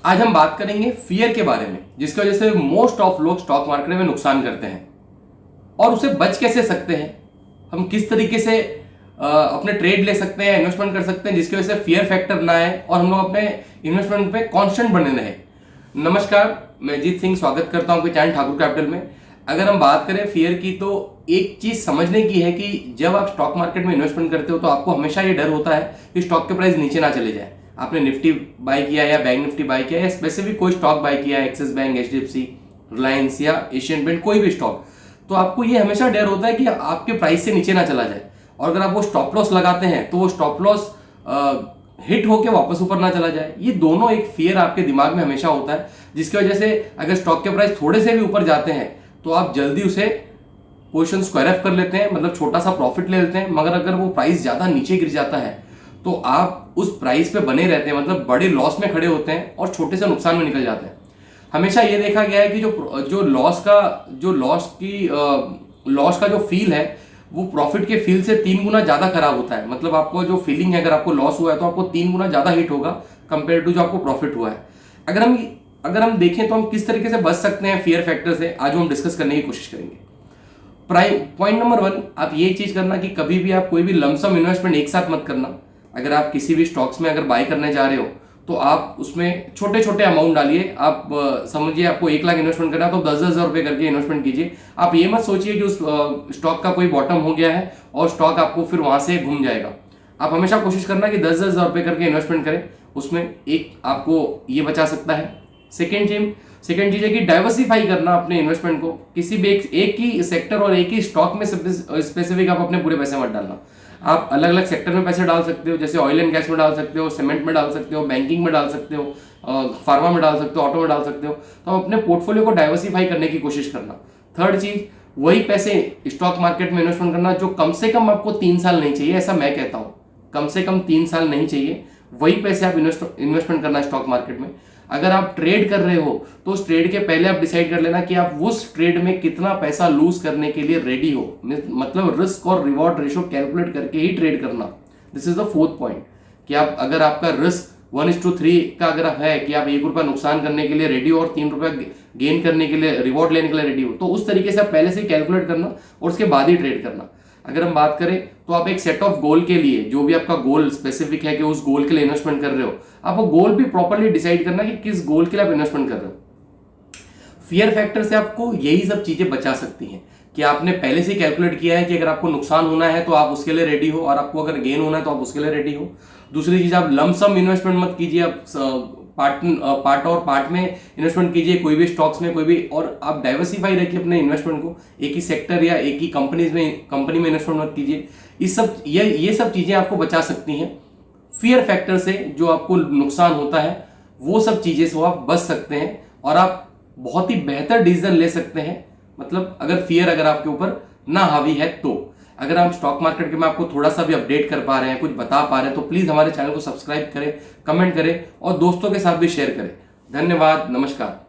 आज हम बात करेंगे फियर के बारे में, जिसकी वजह से मोस्ट ऑफ लोग स्टॉक मार्केट में नुकसान करते हैं और उसे बच कैसे सकते हैं। हम किस तरीके से अपने ट्रेड ले सकते हैं, इन्वेस्टमेंट कर सकते हैं जिसकी वजह से फियर फैक्टर ना आए और हम लोग अपने इन्वेस्टमेंट पे कांस्टेंट बने रहे। नमस्कार, मैं जीत सिंह स्वागत करता हूं आपके चैनल ठाकुर कैपिटल में। अगर हम बात करें फियर की, तो एक चीज समझने की है कि जब आप स्टॉक मार्केट में इन्वेस्टमेंट करते हो तो आपको हमेशा ये डर होता है कि स्टॉक के प्राइस नीचे ना चले जाए। आपने निफ्टी बाय किया या बैंक निफ्टी बाय किया या स्पेसिफिक कोई स्टॉक बाय किया, एक्सिस बैंक, एचडीएफसी, रिलायंस या एशियन पेंट, कोई भी स्टॉक, तो आपको ये हमेशा डर होता है कि आपके प्राइस से नीचे ना चला जाए। और अगर आप वो स्टॉप लॉस लगाते हैं तो वो स्टॉप लॉस हिट होके वापस ऊपर ना चला जाए। ये दोनों एक फियर आपके दिमाग में हमेशा होता है, जिसकी वजह से अगर स्टॉक के प्राइस थोड़े से भी ऊपर जाते हैं तो आप जल्दी उसे पोजीशन स्क्वायर ऑफ कर लेते हैं, मतलब छोटा सा प्रॉफिट ले लेते हैं। मगर अगर वो प्राइस ज्यादा नीचे गिर जाता है तो आप उस प्राइस पे बने रहते हैं, मतलब बड़े लॉस में खड़े होते हैं और छोटे से नुकसान में निकल जाते हैं। हमेशा ये देखा गया है कि जो लॉस का जो फील है वो प्रॉफिट के फील से 3 गुना ज्यादा खराब होता है। मतलब आपको जो फीलिंग है, अगर आपको लॉस हुआ है तो आपको 3 गुना ज्यादा हिट होगा कंपेयर टू जो आपको प्रॉफिट हुआ है। अगर हम देखें तो हम किस तरीके से बच सकते हैं फियर फैक्टर से, आज हम डिस्कस करने की कोशिश करेंगे। पॉइंट नंबर 1, आप ये चीज करना कि कभी भी आप कोई भी लमसम इन्वेस्टमेंट एक साथ मत करना। अगर आप किसी भी स्टॉक्स में अगर बाय करने जा रहे हो तो आप उसमें छोटे छोटे अमाउंट डालिए। आप समझिए आपको 1 लाख इन्वेस्टमेंट करना है तो 10-10 हज़ार रुपए करके इन्वेस्टमेंट कीजिए। आप ये मत सोचिए कि उस स्टॉक का कोई बॉटम हो गया है और स्टॉक आपको फिर वहां से घूम जाएगा। आप हमेशा कोशिश करना कि 10-10 हज़ार रुपए करके इन्वेस्टमेंट करें, उसमें एक आपको ये बचा सकता है। सेकेंड चीज है कि डाइवर्सिफाई करना अपने इन्वेस्टमेंट को। किसी भी एक ही सेक्टर और एक ही स्टॉक में स्पेसिफिक आप अपने पूरे पैसे मत डालना। आप अलग अलग सेक्टर में पैसे डाल सकते हो, जैसे ऑयल एंड गैस में डाल सकते हो, सीमेंट में डाल सकते हो, बैंकिंग में डाल सकते हो, फार्मा में डाल सकते हो, ऑटो में डाल सकते हो। तो अपने पोर्टफोलियो को डाइवर्सिफाई करने की कोशिश करना। थर्ड चीज, वही पैसे स्टॉक मार्केट में इन्वेस्टमेंट करना जो कम से कम आपको 3 साल नहीं चाहिए, ऐसा मैं कहता हूं। कम से कम 3 साल नहीं चाहिए, वही पैसे आप इन्वेस्टमेंट करना स्टॉक मार्केट में। अगर आप ट्रेड कर रहे हो तो उस ट्रेड के पहले आप डिसाइड कर लेना कि आप उस ट्रेड में कितना पैसा लूज करने के लिए रेडी हो, मतलब रिस्क और रिवॉर्ड रेशो कैलकुलेट करके ही ट्रेड करना। This is the fourth point कि आप अगर आपका रिस्क 1:3 का अगर है कि आप 1 रुपया नुकसान करने के लिए रेडी हो और 3 रुपया गेन करने के लिए, रिवॉर्ड लेने के लिए रेडी हो, तो उस तरीके से आप पहले से कैलकुलेट करना और उसके बाद ही ट्रेड करना। अगर हम बात करें तो आप एक सेट ऑफ गोल के लिए, जो भी आपका गोल स्पेसिफिक है कि उस गोल के लिए इन्वेस्टमेंट कर रहे हो, आप वो गोल भी प्रॉपर्ली डिसाइड करना कि किस गोल के लिए आप इन्वेस्टमेंट कर रहे हो। फियर फैक्टर से आपको यही सब चीजें बचा सकती हैं कि आपने पहले से कैलकुलेट किया है कि अगर आपको नुकसान होना है तो आप उसके लिए रेडी हो और आपको अगर गेन होना है तो आप उसके लिए रेडी हो। दूसरी चीज, आप लमसम इन्वेस्टमेंट मत कीजिए, आप पार्ट में इन्वेस्टमेंट कीजिए, कोई भी स्टॉक्स में, कोई भी, और आप डाइवर्सिफाई रखिए अपने इन्वेस्टमेंट को। एक ही सेक्टर या एक ही कंपनी में इन्वेस्टमेंट मत कीजिए। ये सब चीजें आपको बचा सकती हैं फियर फैक्टर से। जो आपको नुकसान होता है वो सब चीजें से आप बच सकते हैं और आप बहुत ही बेहतर डिसीजन ले सकते हैं। मतलब अगर फियर अगर आपके ऊपर ना हावी है तो। अगर हम स्टॉक मार्केट के में आपको थोड़ा सा भी अपडेट कर पा रहे हैं, कुछ बता पा रहे हैं, तो प्लीज हमारे चैनल को सब्सक्राइब करें, कमेंट करें और दोस्तों के साथ भी शेयर करें। धन्यवाद, नमस्कार।